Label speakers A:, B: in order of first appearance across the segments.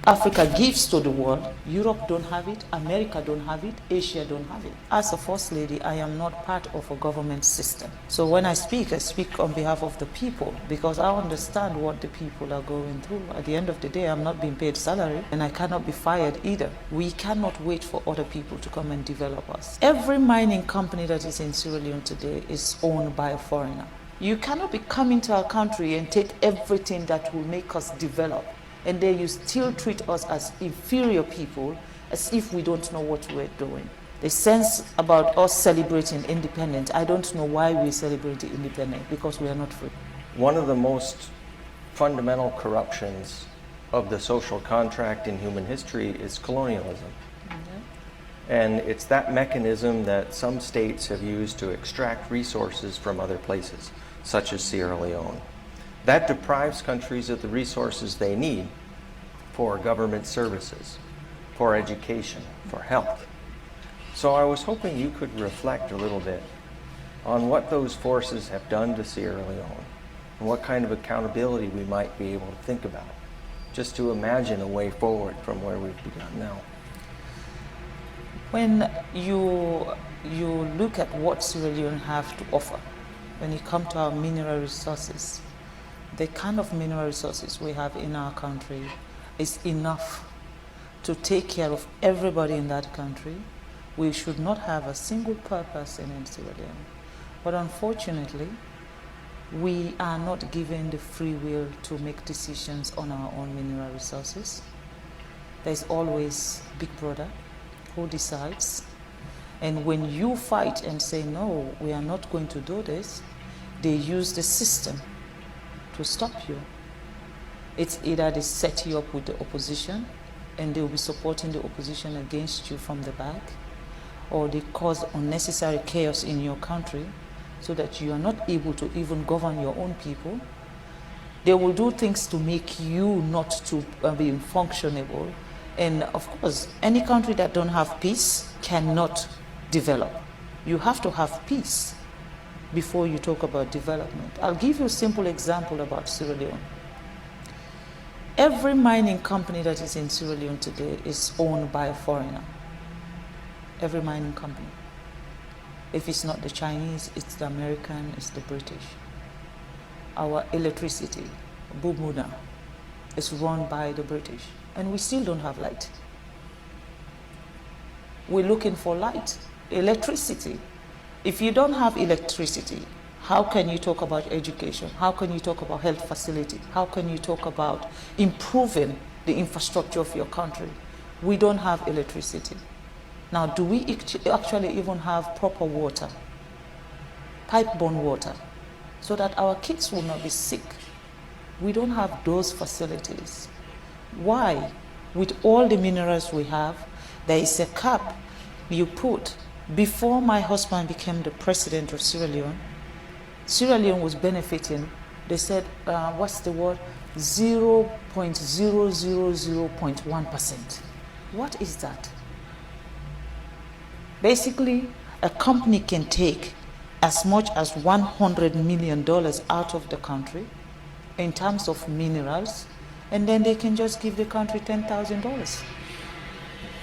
A: Africa gives to the world. Europe don't have it, America don't have it, Asia don't have it. As a First Lady, I am not part of a government system. So when I speak on behalf of the people, because I understand what the people are going through. At the end of the day, I'm not being paid salary, and I cannot be fired either. We cannot wait for other people to come and develop us. Every mining company that is in Sierra Leone today is owned by a foreigner. You cannot be coming to our country and take everything that will make us develop, and then you still treat us as inferior people, as if we don't know what we're doing. The sense about us celebrating independence, I don't know why we celebrate independence, because we are not free.
B: One of the most fundamental corruptions of the social contract in human history is colonialism. And it's that mechanism that some states have used to extract resources from other places, such as Sierra Leone. That deprives countries of the resources they need for government services, for education, for health. So I was hoping you could reflect a little bit on what those forces have done to Sierra Leone and what kind of accountability we might be able to think about, just to imagine a way forward from where we've begun now.
A: When you look at what Sierra Leone have to offer, when you come to our mineral resources, the kind of mineral resources we have in our country is enough to take care of everybody in that country. We should not have a single poor person in Sierra Leone. But unfortunately, we are not given the free will to make decisions on our own mineral resources. There's always Big Brother who decides. And when you fight and say, no, we are not going to do this, they use the system to stop you. It's either they set you up with the opposition and they'll be supporting the opposition against you from the back, or they cause unnecessary chaos in your country so that you are not able to even govern your own people. They will do things to make you not to be functionable. And of course, any country that don't have peace cannot develop. You have to have peace before you talk about development. I'll give you a simple example about Sierra Leone. Every mining company that is in Sierra Leone today is owned by a foreigner. Every mining company. If it's not the Chinese, it's the American, it's the British. Our electricity, Bumuna, is run by the British, and we still don't have light. We're looking for light, electricity. If you don't have electricity, how can you talk about education? How can you talk about health facility? How can you talk about improving the infrastructure of your country? We don't have electricity. Now, do we actually even have proper water, pipe-borne water, so that our kids will not be sick? We don't have those facilities. Why? With all the minerals we have, there is a cap you put. Before my husband became the president of Sierra Leone was benefiting, they said, what's the word? 0.000.1%. What is that? Basically, a company can take as much as $100 million out of the country in terms of minerals, and then they can just give the country $10,000.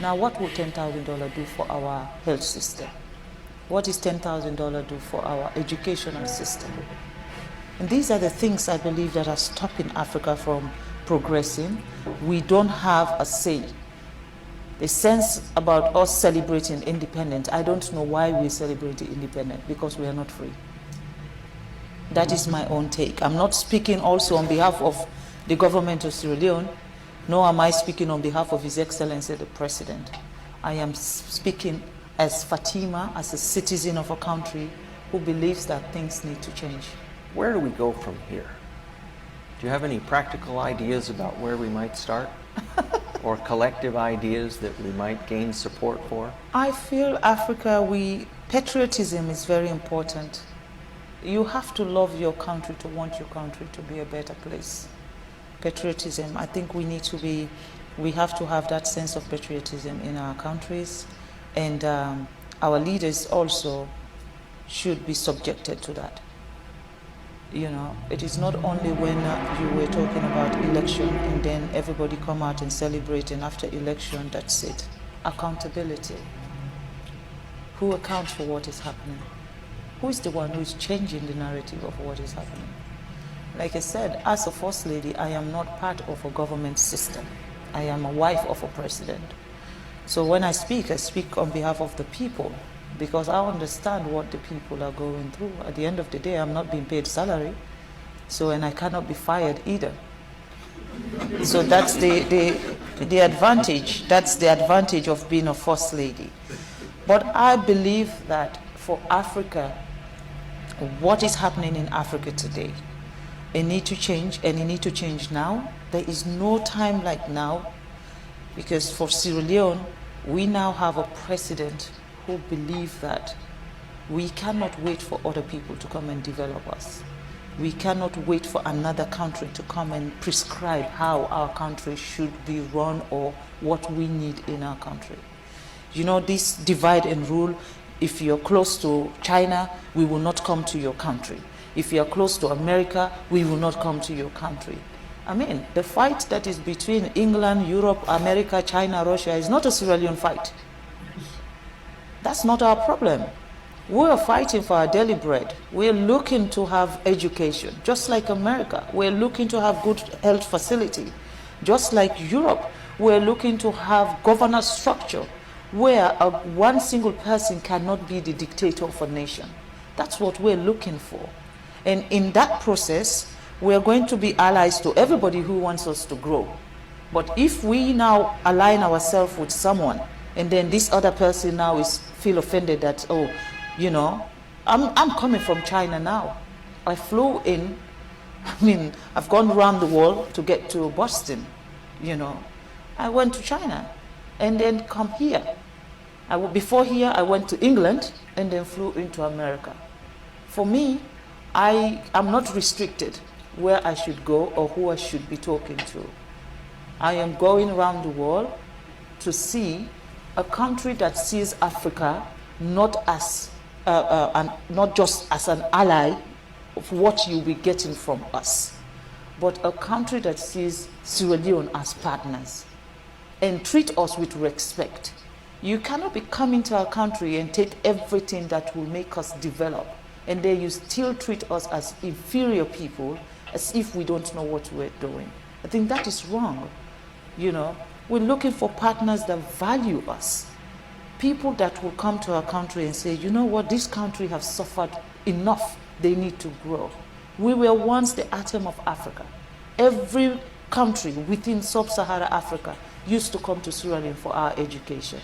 A: Now, what will $10,000 do for our health system? What is $10,000 do for our educational system? And these are the things I believe that are stopping Africa from progressing. We don't have a say. The sense about us celebrating independence, I don't know why we celebrate independence, because we are not free. That is my own take. I'm not speaking also on behalf of the government of Sierra Leone, nor am I speaking on behalf of His Excellency the President. I am speaking as Fatima, as a citizen of a country who believes that things need to change.
B: Where do we go from here? Do you have any practical ideas about where we might start? Or collective ideas that we might gain support for?
A: I feel Africa, patriotism is very important. You have to love your country to want your country to be a better place. Patriotism, I think we have to have that sense of patriotism in our countries, and our leaders also should be subjected to that. You know, it is not only when you were talking about election and then everybody come out and celebrate, and after election, that's it. Accountability. Who accounts for what is happening? Who is the one who is changing the narrative of what is happening? Like I said, as a First Lady, I am not part of a government system. I am a wife of a president. So when I speak on behalf of the people, because I understand what the people are going through. At the end of the day, I'm not being paid salary, so, and I cannot be fired either. So that's the advantage. That's the advantage of being a First Lady. But I believe that for Africa, what is happening in Africa today, it need to change, and it need to change now. There is no time like now, because for Sierra Leone, we now have a president who believes that we cannot wait for other people to come and develop us. We cannot wait for another country to come and prescribe how our country should be run or what we need in our country. You know, this divide and rule, if you're close to China, we will not come to your country. If you're close to America, we will not come to your country. I mean, the fight that is between England, Europe, America, China, Russia is not a Sierra Leone fight. That's not our problem. We're fighting for our daily bread. We're looking to have education, just like America. We're looking to have good health facility. Just like Europe, we're looking to have governance structure where one single person cannot be the dictator of a nation. That's what we're looking for. And in that process, we're going to be allies to everybody who wants us to grow. But if we now align ourselves with someone, and then this other person now feel offended that, oh, you know, I'm coming from China now. I flew in, I mean, I've gone around the world to get to Boston, you know. I went to China and then come here. Before here, I went to England and then flew into America. For me, I am not restricted where I should go or who I should be talking to. I am going around the world to see a country that sees Africa not as not just as an ally of what you'll be getting from us, but a country that sees Sierra Leone as partners and treat us with respect. You cannot be coming to our country and take everything that will make us develop, and then you still treat us as inferior people, as if we don't know what we're doing. I think that is wrong. You know, we're looking for partners that value us. People that will come to our country and say, you know what, this country has suffered enough, they need to grow. We were once the atom of Africa. Every country within sub-Saharan Africa used to come to Sierra Leone for our education.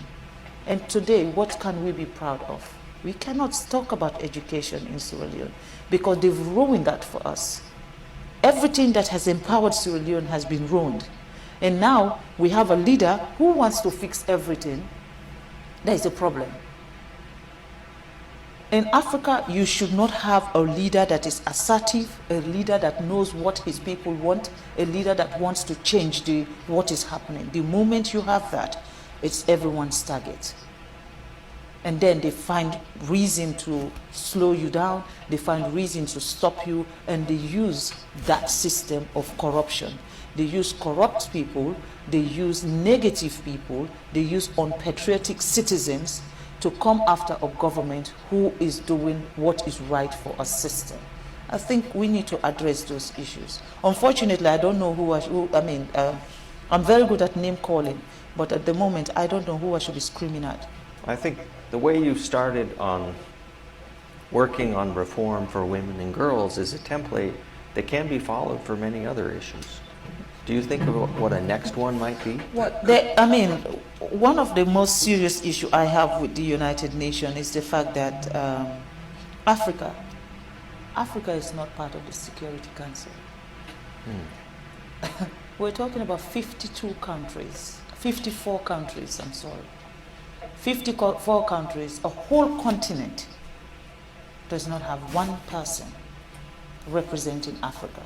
A: And today, what can we be proud of? We cannot talk about education in Sierra Leone because they've ruined that for us. Everything that has empowered Sierra Leone has been ruined. And now we have a leader who wants to fix everything. There is a problem. In Africa, you should not have a leader that is assertive, a leader that knows what his people want, a leader that wants to change what is happening. The moment you have that, it's everyone's target. And then they find reason to slow you down, they find reason to stop you, and they use that system of corruption. They use corrupt people, they use negative people, they use unpatriotic citizens to come after a government who is doing what is right for a system. I think we need to address those issues. Unfortunately, I don't know I'm very good at name calling, but at the moment, I don't know who I should be screaming at.
B: I think the way you started on working on reform for women and girls is a template that can be followed for many other issues. Do you think of what a next one might be?
A: One of the most serious issues I have with the United Nations is the fact that Africa is not part of the Security Council. We're talking about 54 countries, I'm sorry. 54 countries, a whole continent does not have one person representing Africa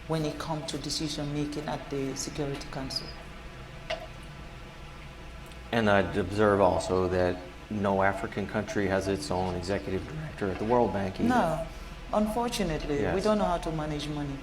A: when it comes to decision making at the Security Council.
B: And I'd observe also that no African country has its own executive director at the World Bank either.
A: No, Unfortunately, we
B: Yes.
A: don't know how to manage money.